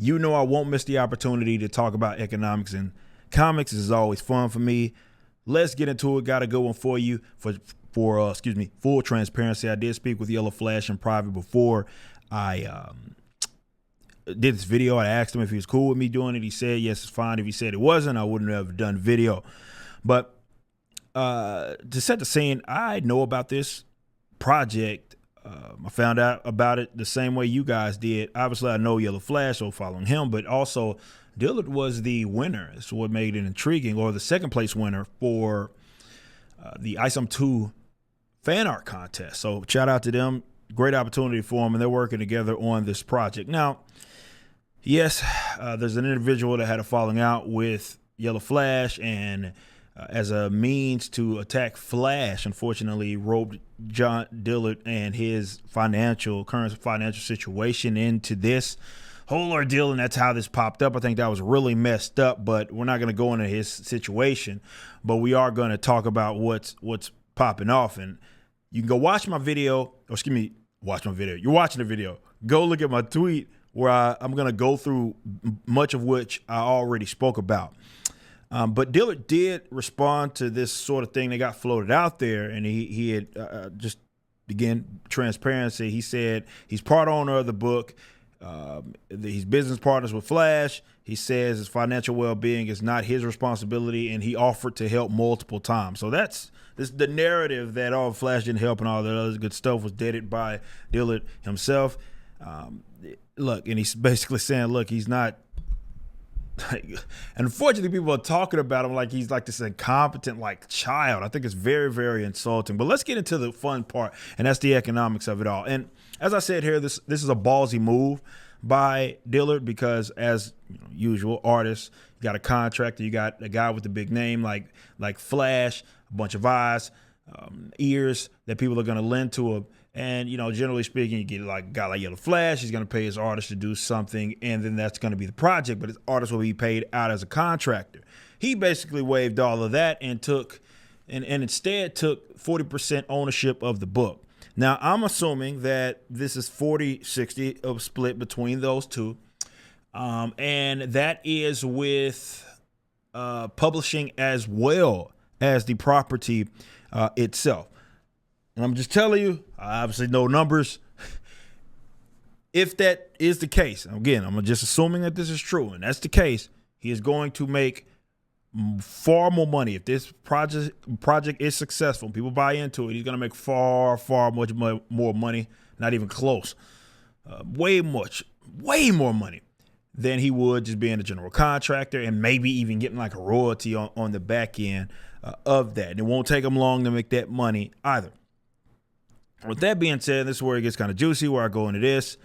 You know I won't miss the opportunity to talk about economics and comics. Is always fun for me. Let's get into it. Got a good one for you. For full transparency, I did speak with Yellow Flash in private before I did this video. I asked him if he was cool with me doing it. He said yes, it's fine. If he said it wasn't, I wouldn't have done video. But to set the scene, I know about this project. I found out about it the same way you guys did. Obviously, I know Yellow Flash, so following him, but also Dillard was the winner. That's what made it intriguing, or the second place winner for the ISOM 2 fan art contest. So shout out to them. Great opportunity for them, and they're working together on this project. Now, yes, there's an individual that had a falling out with Yellow Flash, and as a means to attack Flash, unfortunately roped John Dillard and his current financial situation into this whole ordeal, and that's how this popped up. I think that was really messed up, but we're not going to go into his situation, but we are going to talk about what's popping off. And you can go watch my video, watch my video. You're watching the video. Go look at my tweet where I'm going to go through much of which I already spoke about. But Dillard did respond to this sort of thing that got floated out there, and he had just, again, transparency. He said he's part owner of the book. He's business partners with Flash. He says his financial well-being is not his responsibility, and he offered to help multiple times. So that's the narrative that all Flash didn't help and all that other good stuff was deaded by Dillard himself. Look, and he's basically saying, look, he's not. And unfortunately, people are talking about him like he's like this incompetent like child. I think it's very, very insulting. But let's get into the fun part, and that's the economics of it all. And as I said here, this is a ballsy move by Dillard because, as usual, artists, you got a contractor, you got a guy with a big name like Flash, a bunch of eyes, ears that people are going to lend to him. And, generally speaking, you get like a guy like Yellow Flash, he's going to pay his artist to do something, and then that's going to be the project, but his artist will be paid out as a contractor. He basically waived all of that and instead took 40% ownership of the book. Now, I'm assuming that this is 40-60 of split between those two, and that is with publishing as well as the property itself. And I'm just telling you, I obviously know numbers. If that is the case, again, I'm just assuming that this is true, and that's the case, he is going to make far more money. If this project is successful, people buy into it, he's going to make far much more money, not even close. Way more money than he would just being a general contractor and maybe even getting like a royalty on the back end of that. And it won't take him long to make that money either. With that being said, this is where it gets kind of juicy, where I go into this.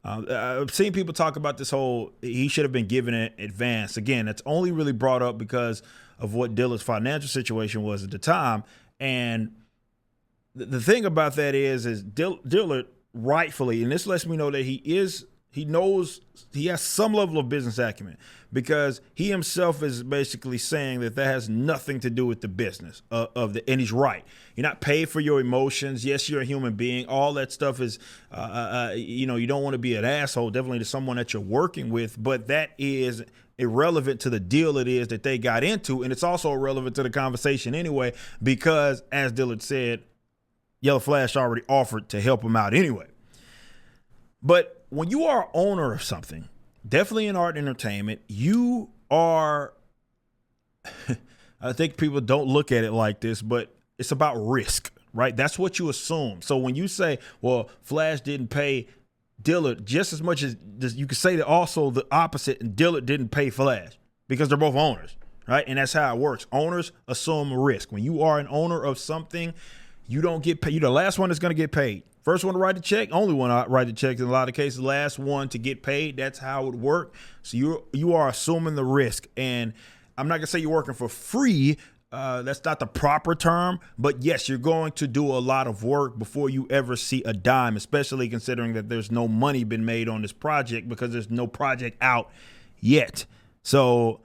I've seen people talk about this whole, he should have been given an advance. Again, that's only really brought up because of what Dillard's financial situation was at the time. And the thing about that is Dillard rightfully, and this lets me know that he knows he has some level of business acumen, because he himself is basically saying that has nothing to do with the business and he's right. You're not paid for your emotions. Yes, you're a human being. All that stuff is, you don't want to be an asshole, definitely to someone that you're working with, but that is irrelevant to the deal it is that they got into. And it's also irrelevant to the conversation anyway, because as Dillard said, Yellow Flash already offered to help him out anyway. But when you are owner of something, definitely in art and entertainment, you are, I think people don't look at it like this, but it's about risk, right? That's what you assume. So when you say, well, Flash didn't pay Dillard just as much as you could say that also the opposite, and Dillard didn't pay Flash, because they're both owners, right? And that's how it works. Owners assume risk. When you are an owner of something, you don't get paid. You're the last one that's going to get paid. First one to write the check, only one to write the check. In a lot of cases, last one to get paid. That's how it would work. So you are assuming the risk. And I'm not going to say you're working for free. That's not the proper term. But yes, you're going to do a lot of work before you ever see a dime, especially considering that there's no money been made on this project because there's no project out yet. So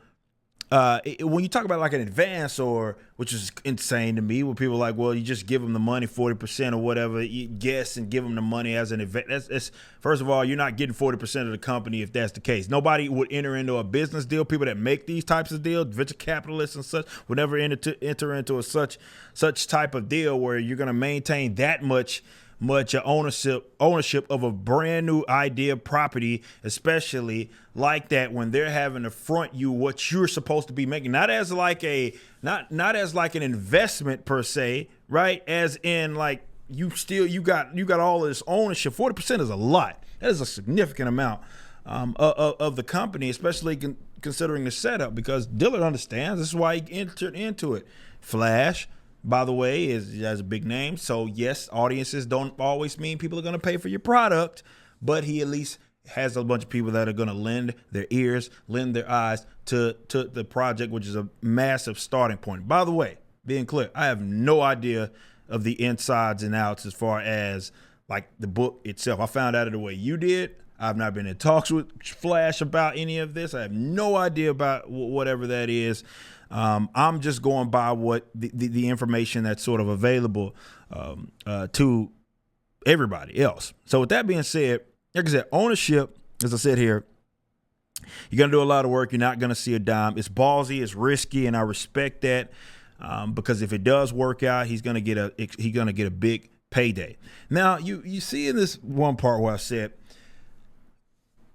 when you talk about like an advance, or which is insane to me, where people are like, well, you just give them the money 40% or whatever, you guess, and give them the money as an advance. That's first of all, you're not getting 40% of the company if that's the case. Nobody would enter into a business deal. People that make these types of deals, venture capitalists and such, would never enter into a such type of deal where you're going to maintain that much ownership of a brand new idea property, especially like that, when they're having to front you what you're supposed to be making, not as like not as like an investment per se, right? As in like you got all of this ownership. 40% is a lot. That is a significant amount of the company, especially considering the setup, because Dillard understands. This is why he entered into it. Flash, by the way, has a big name. So yes, audiences don't always mean people are going to pay for your product, but he at least has a bunch of people that are going to lend their ears, lend their eyes to the project, which is a massive starting point. By the way, being clear, I have no idea of the insides and outs as far as like the book itself. I found out of the way you did. I've not been in talks with Flash about any of this. I have no idea about whatever that is. I'm just going by what the information that's sort of available to everybody else. So with that being said, like I said, ownership, as I said here, you're going to do a lot of work. You're not going to see a dime. It's ballsy, it's risky, and I respect that because if it does work out, he's going to get a big payday. Now, you see in this one part where I said,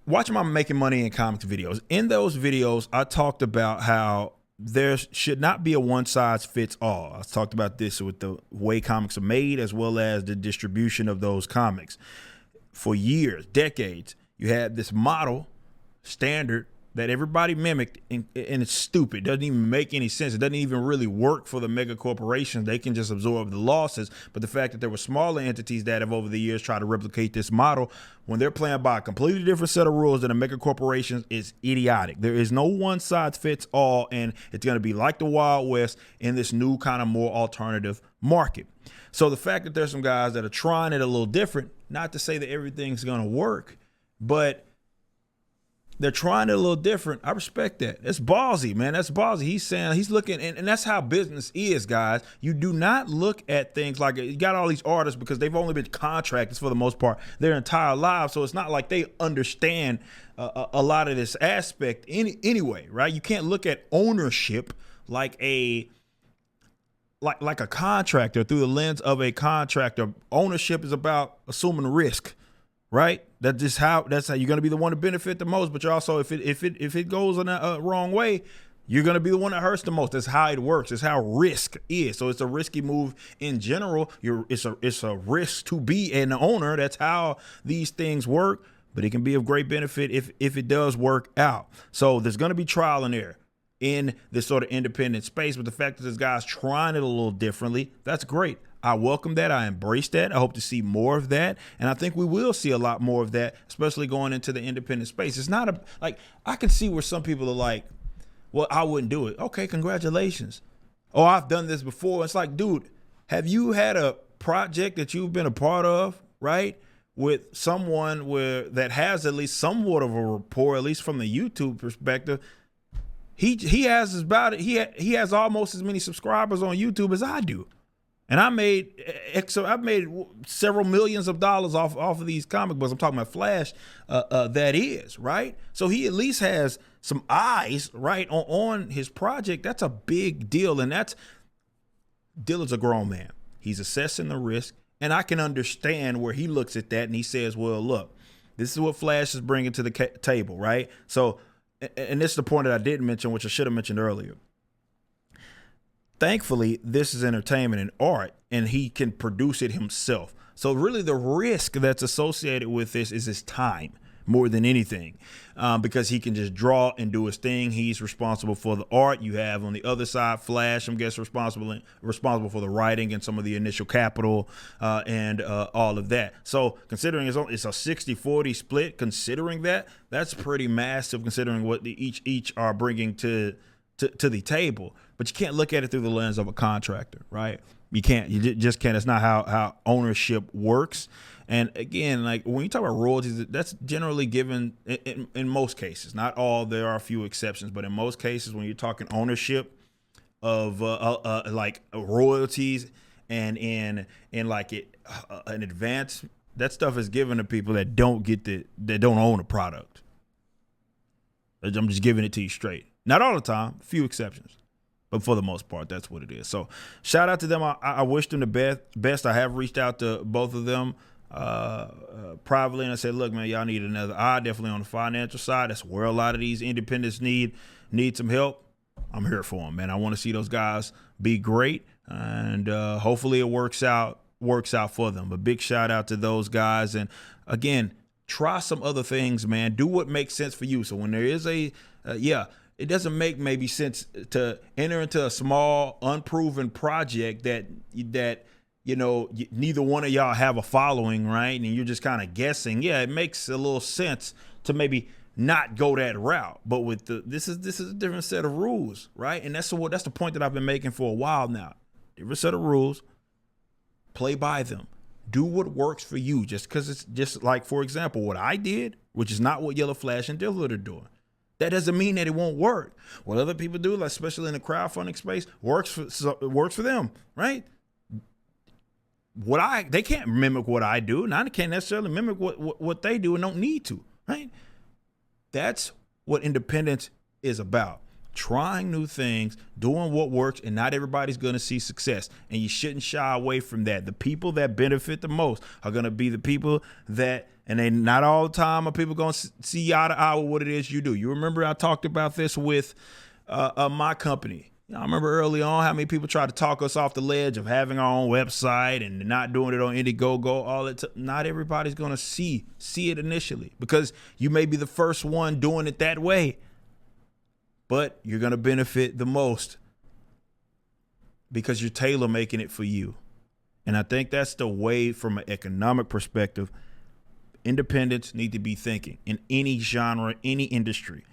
watch him on making money in comics videos. In those videos, I talked about how there should not be a one-size-fits-all. I talked about this with the way comics are made as well as the distribution of those comics. For years, decades, you had this model standard that everybody mimicked, and it's stupid. It doesn't even make any sense. It doesn't even really work for the mega corporations. They can just absorb the losses. But the fact that there were smaller entities that have over the years tried to replicate this model, when they're playing by a completely different set of rules than the mega corporations, is idiotic. There is no one size fits all, and it's going to be like the Wild West in this new kind of more alternative market. So the fact that there's some guys that are trying it a little different, not to say that everything's going to work, but they're trying it a little different. I respect that. It's ballsy, man. That's ballsy. He's saying, he's looking, and that's how business is, guys. You do not look at things like, you got all these artists because they've only been contractors for the most part their entire lives. So it's not like they understand a lot of this aspect anyway, right? You can't look at ownership like a contractor through the lens of a contractor. Ownership is about assuming risk, right? That's how you're going to be the one to benefit the most. But you're also, if it goes in a wrong way, you're going to be the one that hurts the most. That's how it works. It's how risk is. So it's a risky move in general. It's a risk to be an owner. That's how these things work. But it can be of great benefit if it does work out. So there's going to be trial and error in this sort of independent space. But the fact that this guy's trying it a little differently, that's great. I welcome that. I embrace that. I hope to see more of that. And I think we will see a lot more of that, especially going into the independent space. It's not I can see where some people are like, well, I wouldn't do it. Okay, congratulations. Oh, I've done this before. It's like, dude, have you had a project that you've been a part of, right, with someone that has at least somewhat of a rapport, at least from the YouTube perspective? He has almost as many subscribers on YouTube as I do. And I've made several millions of dollars off of these comic books. I'm talking about Flash, that is, right? So he at least has some eyes, right, on his project. That's a big deal. And Dillard's a grown man. He's assessing the risk. And I can understand where he looks at that and he says, well, look, this is what Flash is bringing to the table, right? So, and this is the point that I didn't mention, which I should have mentioned earlier. Thankfully, this is entertainment and art, and he can produce it himself. So really the risk that's associated with this is his time more than anything, because he can just draw and do his thing. He's responsible for the art. You have on the other side, Flash, I'm guessing responsible for the writing and some of the initial capital and all of that. So considering it's a 60-40 split, considering that's pretty massive, considering what each are bringing to to the table, but you can't look at it through the lens of a contractor, right? You can't. You just can't. It's not how ownership works. And again, like when you talk about royalties, that's generally given in most cases. Not all. There are a few exceptions, but in most cases, when you're talking ownership of like royalties and in like an advance, that stuff is given to people that don't own a product. I'm just giving it to you straight. Not all the time, a few exceptions. But for the most part, that's what it is. So shout out to them. I wish them the best. I have reached out to both of them privately, and I said, look, man, y'all need another eye, definitely on the financial side. That's where a lot of these independents need some help. I'm here for them, man. I want to see those guys be great, and hopefully it works out for them. But big shout out to those guys. And again, try some other things, man. Do what makes sense for you. So when there is it doesn't make maybe sense to enter into a small, unproven project that neither one of y'all have a following, right? And you're just kind of guessing. Yeah, it makes a little sense to maybe not go that route. But with this is a different set of rules, right? And that's the point that I've been making for a while now. Different set of rules. Play by them. Do what works for you. Just because it's just like, for example, what I did, which is not what Yellow Flash and Dillard are doing. That doesn't mean that it won't work. What other people do, like especially in the crowdfunding space, works for them, right? They can't mimic what I do, and I can't necessarily mimic what they do and don't need to, right? That's what independence is about. Trying new things, doing what works, and not everybody's going to see success. And you shouldn't shy away from that. The people that benefit the most are going to be the people that, and they not all the time are people going to see eye to eye with what it is you do. You remember I talked about this with my company. I remember early on how many people tried to talk us off the ledge of having our own website and not doing it on Indiegogo. Not everybody's going to see it initially because you may be the first one doing it that way. But you're going to benefit the most because you're tailor making it for you. And I think that's the way from an economic perspective. Independents need to be thinking in any genre, any industry.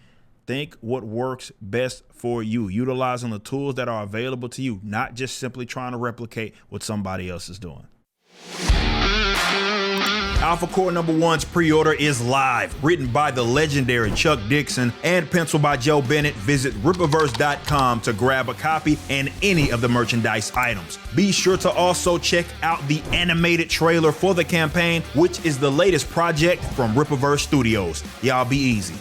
Think what works best for you, utilizing the tools that are available to you, not just simply trying to replicate what somebody else is doing. Alpha Core number 1's pre-order is live. Written by the legendary Chuck Dixon and penciled by Joe Bennett. Visit Rippaverse.com to grab a copy and any of the merchandise items. Be sure to also check out the animated trailer for the campaign, which is the latest project from Rippaverse Studios. Y'all be easy.